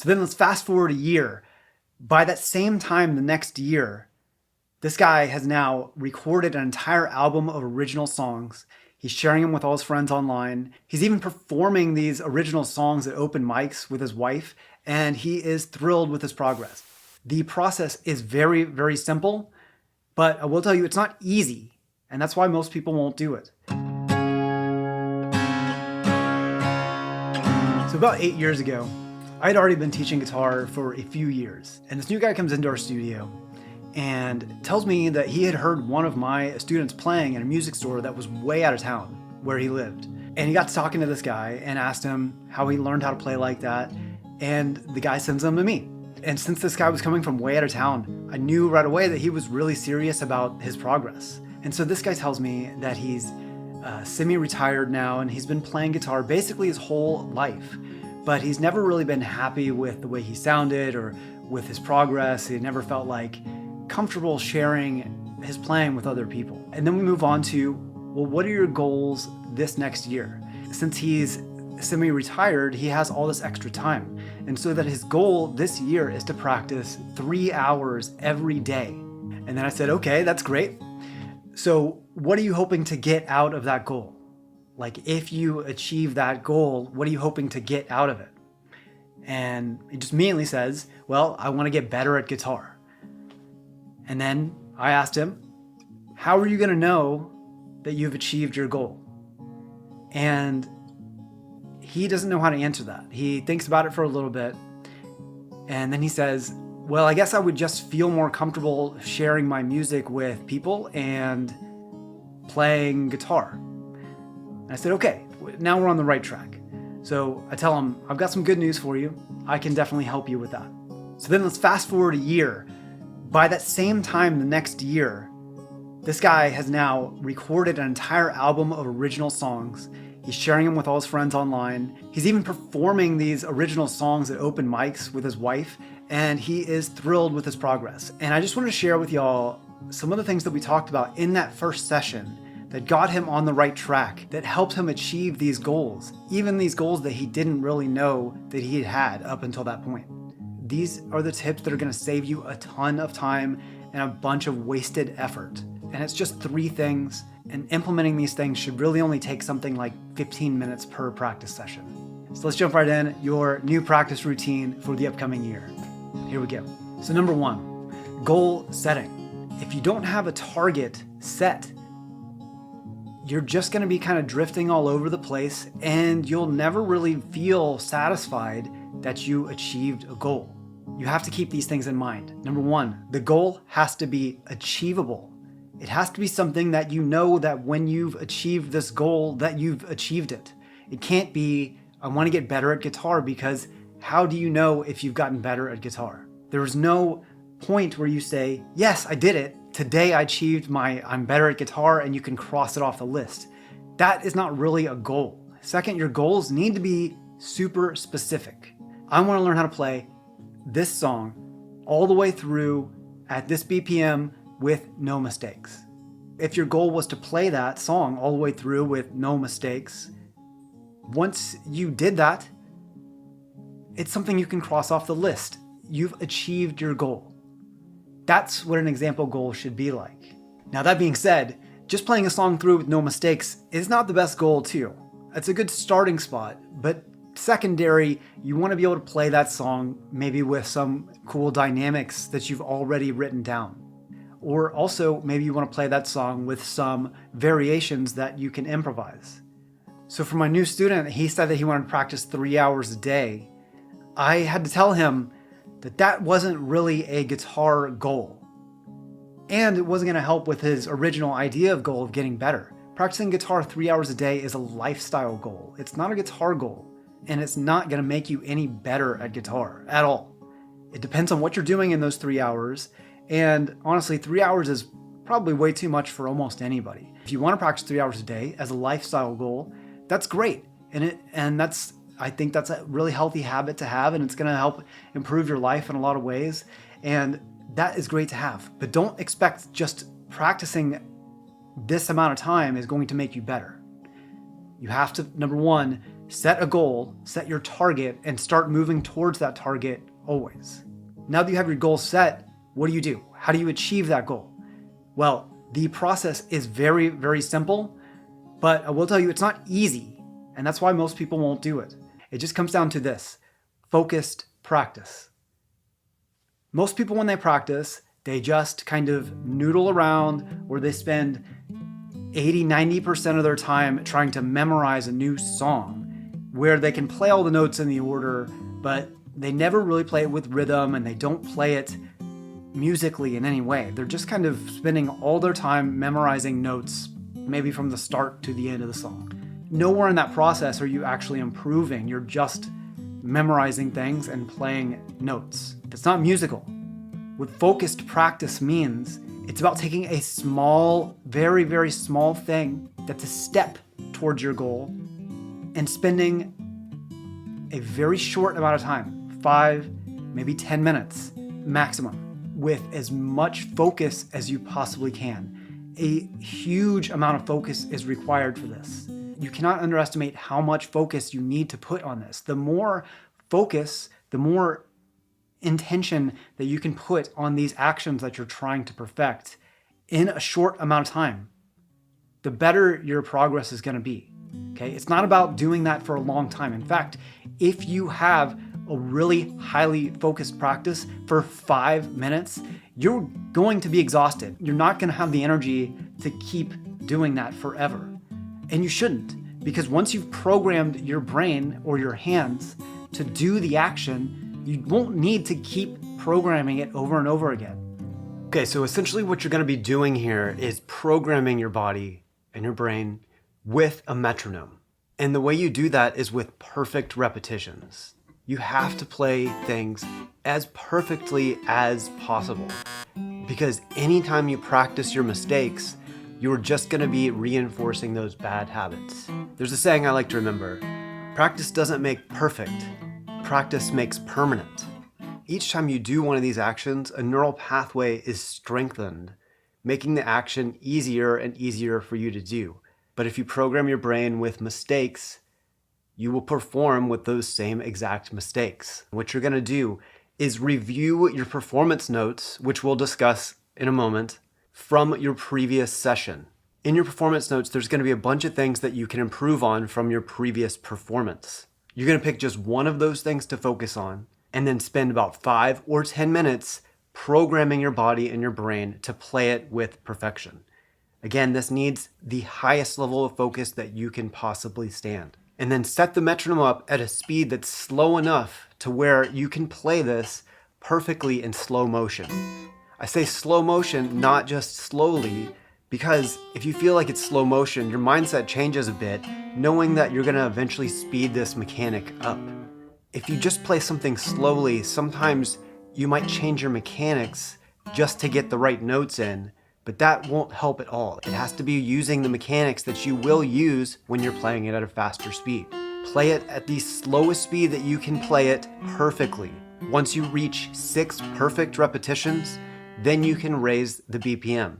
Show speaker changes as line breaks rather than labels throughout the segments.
So then let's fast forward a year. By that same time, the next year, this guy has now recorded an entire album of original songs. He's sharing them with all his friends online. He's even performing these original songs at open mics with his wife, and he is thrilled with his progress. The process is very, very simple, but I will tell you it's not easy, and that's why most people won't do it. So about 8 years ago, I had already been teaching guitar for a few years, and this new guy comes into our studio and tells me that he had heard one of my students playing in a music store that was way out of town where he lived. And he got to talking to this guy and asked him how he learned how to play like that, and the guy sends him to me. And since this guy was coming from way out of town, I knew right away that he was really serious about his progress. And so this guy tells me that he's semi-retired now and he's been playing guitar basically his whole life, but he's never really been happy with the way he sounded or with his progress. He never felt like comfortable sharing his playing with other people. And then we move on to, well, what are your goals this next year? Since he's semi-retired, he has all this extra time. And so that his goal this year is to practice 3 hours every day. And then I said, okay, that's great. So what are you hoping to get out of that goal? Like, if you achieve that goal, what are you hoping to get out of it? And he just immediately says, well, I want to get better at guitar. And then I asked him, how are you going to know that you've achieved your goal? And he doesn't know how to answer that. He thinks about it for a little bit, and then he says, well, I guess I would just feel more comfortable sharing my music with people and playing guitar. And I said, okay, now we're on the right track. So I tell him, I've got some good news for you. I can definitely help you with that. So then let's fast forward a year. By that same time the next year, this guy has now recorded an entire album of original songs. He's sharing them with all his friends online. He's even performing these original songs at open mics with his wife, and he is thrilled with his progress. And I just wanted to share with y'all some of the things that we talked about in that first session that got him on the right track, that helped him achieve these goals, even these goals that he didn't really know that he had up until that point. These are the tips that are going to save you a ton of time and a bunch of wasted effort. And it's just 3 things, and implementing these things should really only take something like 15 minutes per practice session. So let's jump right in, your new practice routine for the upcoming year. Here we go. So number 1, goal setting. If you don't have a target set, you're just going to be kind of drifting all over the place, and you'll never really feel satisfied that you achieved a goal. You have to keep these things in mind. Number 1, the goal has to be achievable. It has to be something that you know that when you've achieved this goal, that you've achieved it. It can't be, I want to get better at guitar, because how do you know if you've gotten better at guitar? There is no point where you say, yes, I did it. Today I achieved I'm better at guitar, and you can cross it off the list. That is not really a goal. Second, your goals need to be super specific. I want to learn how to play this song all the way through at this BPM with no mistakes. If your goal was to play that song all the way through with no mistakes, once you did that, it's something you can cross off the list. You've achieved your goal. That's what an example goal should be like. Now, that being said, just playing a song through with no mistakes is not the best goal too. It's a good starting spot, but secondary, you want to be able to play that song maybe with some cool dynamics that you've already written down. Or also, maybe you want to play that song with some variations that you can improvise. So for my new student, he said that he wanted to practice 3 hours a day. I had to tell him that that wasn't really a guitar goal. And it wasn't going to help with his original idea of goal of getting better. Practicing guitar 3 hours a day is a lifestyle goal. It's not a guitar goal. And it's not going to make you any better at guitar at all. It depends on what you're doing in those 3 hours. And honestly, 3 hours is probably way too much for almost anybody. If you want to practice 3 hours a day as a lifestyle goal, that's great. I think that's a really healthy habit to have, and it's going to help improve your life in a lot of ways. And that is great to have. But don't expect just practicing this amount of time is going to make you better. You have to, number 1, Set a goal, set your target, and start moving towards that target always. Now that you have your goal set, what do? How do you achieve that goal? Well, the process is very, very simple, but I will tell you it's not easy, and that's why most people won't do it. It just comes down to this: focused practice. Most people, when they practice, they just kind of noodle around, or they spend 80-90% of their time trying to memorize a new song where they can play all the notes in the order, but they never really play it with rhythm, and they don't play it musically in any way. They're just kind of spending all their time memorizing notes, maybe from the start to the end of the song. Nowhere in that process are you actually improving. You're just memorizing things and playing notes. It's not musical. What focused practice means, it's about taking a small, very, very small thing that's a step towards your goal and spending a very short amount of time, 5, maybe 10 minutes maximum, with as much focus as you possibly can. A huge amount of focus is required for this. You cannot underestimate how much focus you need to put on this. The more focus, the more intention that you can put on these actions that you're trying to perfect in a short amount of time, the better your progress is going to be. Okay, it's not about doing that for a long time. In fact, if you have a really highly focused practice for 5 minutes, you're going to be exhausted. You're not going to have the energy to keep doing that forever. And you shouldn't, because once you've programmed your brain or your hands to do the action, you won't need to keep programming it over and over again. Okay, so essentially what you're going to be doing here is programming your body and your brain with a metronome. And the way you do that is with perfect repetitions. You have to play things as perfectly as possible, because anytime you practice your mistakes, you're just going to be reinforcing those bad habits. There's a saying I like to remember: practice doesn't make perfect, practice makes permanent. Each time you do one of these actions, a neural pathway is strengthened, making the action easier and easier for you to do. But if you program your brain with mistakes, you will perform with those same exact mistakes. What you're going to do is review your performance notes, which we'll discuss in a moment, from your previous session. In your performance notes, there's going to be a bunch of things that you can improve on from your previous performance. You're going to pick just one of those things to focus on, and then spend about 5 or 10 minutes programming your body and your brain to play it with perfection. Again, this needs the highest level of focus that you can possibly stand. And then set the metronome up at a speed that's slow enough to where you can play this perfectly in slow motion. I say slow motion, not just slowly, because if you feel like it's slow motion, your mindset changes a bit, knowing that you're going to eventually speed this mechanic up. If you just play something slowly, sometimes you might change your mechanics just to get the right notes in, but that won't help at all. It has to be using the mechanics that you will use when you're playing it at a faster speed. Play it at the slowest speed that you can play it perfectly. Once you reach 6 perfect repetitions, then you can raise the BPM.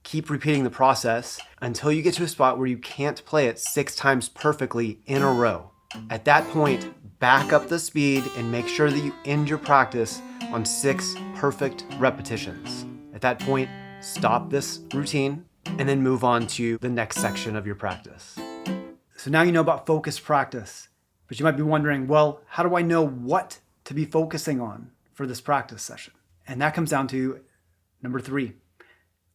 Keep repeating the process until you get to a spot where you can't play it 6 times perfectly in a row. At that point, back up the speed and make sure that you end your practice on 6 perfect repetitions. At that point, stop this routine and then move on to the next section of your practice. So now you know about focused practice, but you might be wondering, well, how do I know what to be focusing on for this practice session? And that comes down to number 3,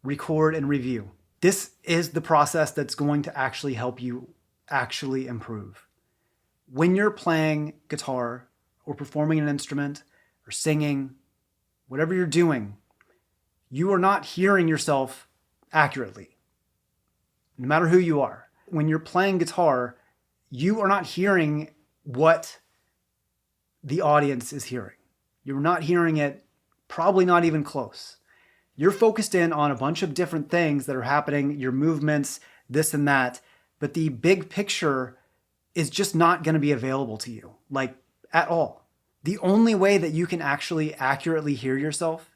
record and review. This is the process that's going to actually help you actually improve. When you're playing guitar or performing an instrument or singing, whatever you're doing, you are not hearing yourself accurately, no matter who you are. When you're playing guitar, you are not hearing what the audience is hearing. You're not hearing it, probably not even close. You're focused in on a bunch of different things that are happening, your movements, this and that, but the big picture is just not going to be available to you, like at all. The only way that you can actually accurately hear yourself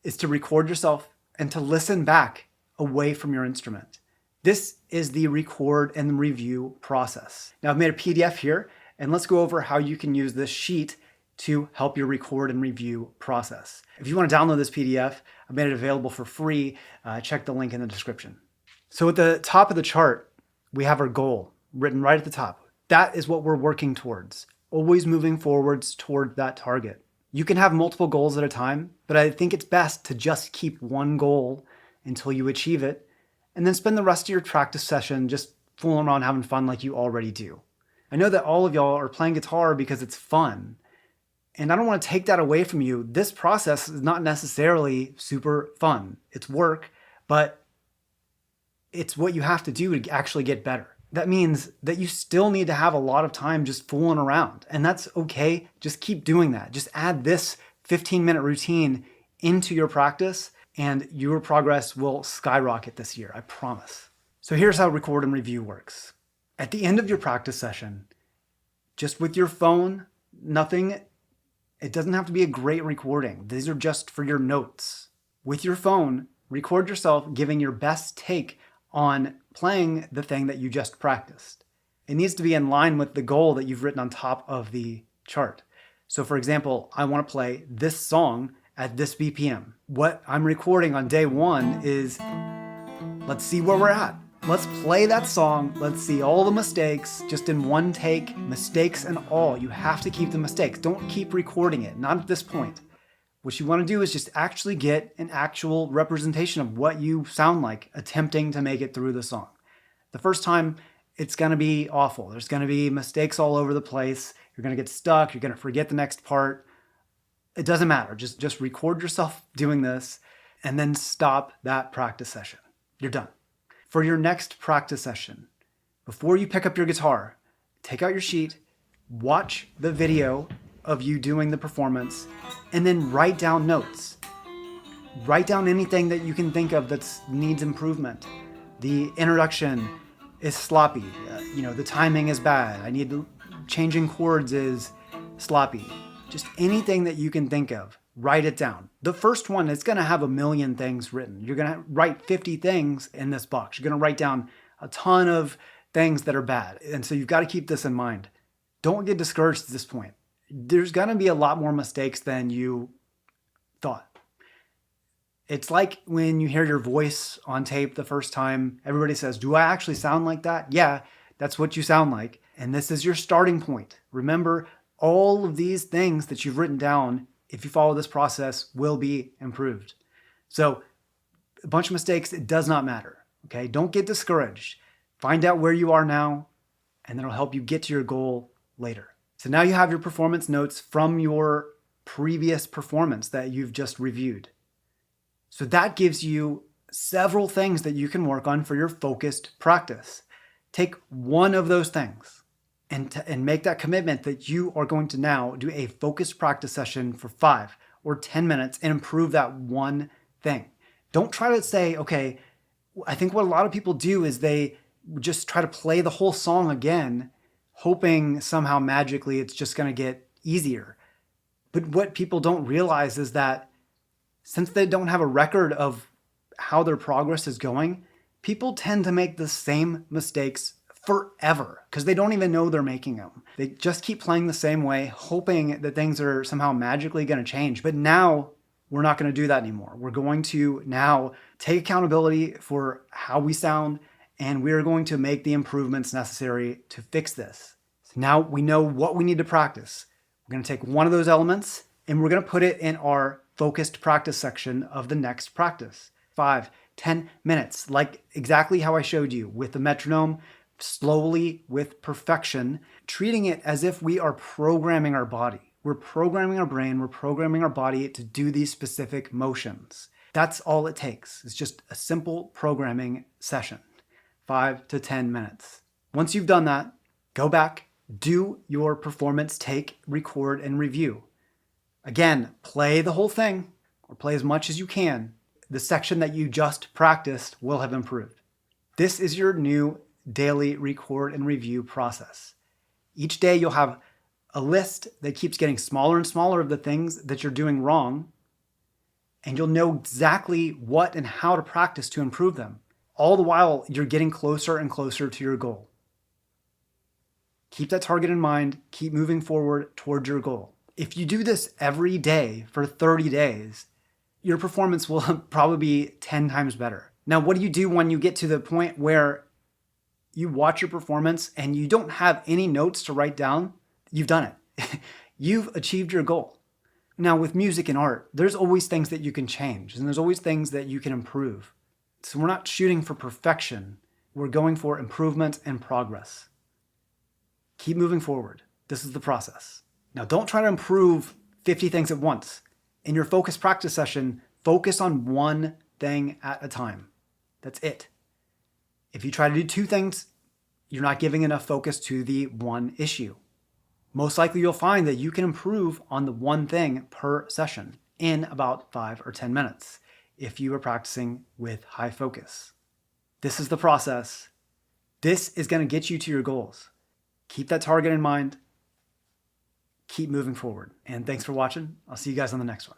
is to record yourself and to listen back away from your instrument. This is the record and review process. Now I've made a PDF here, and let's go over how you can use this sheet to help your record and review process. If you want to download this PDF, I've made it available for free. Check the link in the description. So at the top of the chart, we have our goal written right at the top. That is what we're working towards, always moving forwards toward that target. You can have multiple goals at a time, but I think it's best to just keep one goal until you achieve it, and then spend the rest of your practice session just fooling around having fun like you already do. I know that all of y'all are playing guitar because it's fun, and I don't want to take that away from you. This process is not necessarily super fun. It's work, but it's what you have to do to actually get better. That means that you still need to have a lot of time just fooling around, and that's okay. Just keep doing that. Just add this 15-minute routine into your practice, and your progress will skyrocket this year, I promise. So here's how record and review works. At the end of your practice session, just with your phone, it doesn't have to be a great recording. These are just for your notes. With your phone, record yourself giving your best take on playing the thing that you just practiced. It needs to be in line with the goal that you've written on top of the chart. So for example, I want to play this song at this BPM. What I'm recording on day one is, let's see where we're at. Let's play that song. Let's see all the mistakes just in one take, mistakes and all. You have to keep the mistakes. Don't keep recording it, not at this point. What you want to do is just actually get an actual representation of what you sound like attempting to make it through the song. The first time, it's going to be awful. There's going to be mistakes all over the place. You're going to get stuck. You're going to forget the next part. It doesn't matter. Just record yourself doing this and then stop that practice session. You're done. For your next practice session, before you pick up your guitar, take out your sheet, watch the video of you doing the performance, and then write down notes. Write down anything that you can think of that needs improvement. The introduction is sloppy. The timing is bad. Changing chords is sloppy. Just anything that you can think of, write it down. The first one is going to have a million things written. You're going to write 50 things in this box. You're going to write down a ton of things that are bad. And so you've got to keep this in mind. Don't get discouraged at this point. There's going to be a lot more mistakes than you thought. It's like when you hear your voice on tape the first time, everybody says, do I actually sound like that? Yeah, that's what you sound like. And this is your starting point. Remember, all of these things that you've written down, if you follow this process, will be improved. So a bunch of mistakes, it does not matter. Okay, don't get discouraged. Find out where you are now, and that'll help you get to your goal later. So now you have your performance notes from your previous performance that you've just reviewed. So that gives you several things that you can work on for your focused practice. Take one of those things and make that commitment that you are going to now do a focused practice session for 5 or 10 minutes and improve that one thing. Don't try to say, okay, I think what a lot of people do is they just try to play the whole song again, hoping somehow magically it's just going to get easier. But what people don't realize is that since they don't have a record of how their progress is going, people tend to make the same mistakes forever because they don't even know they're making them. They just keep playing the same way, hoping that things are somehow magically going to change. But now we're not going to do that anymore. We're going to now take accountability for how we sound, and we're going to make the improvements necessary to fix this. So now we know what we need to practice. We're going to take one of those elements and we're going to put it in our focused practice section of the next practice. 5, 10 minutes, like exactly how I showed you with the metronome, slowly with perfection, treating it as if we are programming our body. We're programming our brain, we're programming our body to do these specific motions. That's all it takes. It's just a simple programming session, 5 to 10 minutes. Once you've done that, go back, do your performance take, record, and review. Again, play the whole thing or play as much as you can. The section that you just practiced will have improved. This is your new daily record and review process. Each day you'll have a list that keeps getting smaller and smaller of the things that you're doing wrong, and you'll know exactly what and how to practice to improve them. All the while, you're getting closer and closer to your goal. Keep that target in mind. Keep moving forward towards your goal. If you do this every day for 30 days, your performance will probably be 10 times better. Now, what do you do when you get to the point where you watch your performance and you don't have any notes to write down? You've done it. You've achieved your goal. Now, with music and art, there's always things that you can change, and there's always things that you can improve. So we're not shooting for perfection. We're going for improvement and progress. Keep moving forward. This is the process. Now, don't try to improve 50 things at once. In your focus practice session, focus on one thing at a time. That's it. If you try to do two things, you're not giving enough focus to the one issue. Most likely you'll find that you can improve on the one thing per session in about 5 or 10 minutes if you are practicing with high focus. This is the process. This is going to get you to your goals. Keep that target in mind. Keep moving forward. And thanks for watching. I'll see you guys on the next one.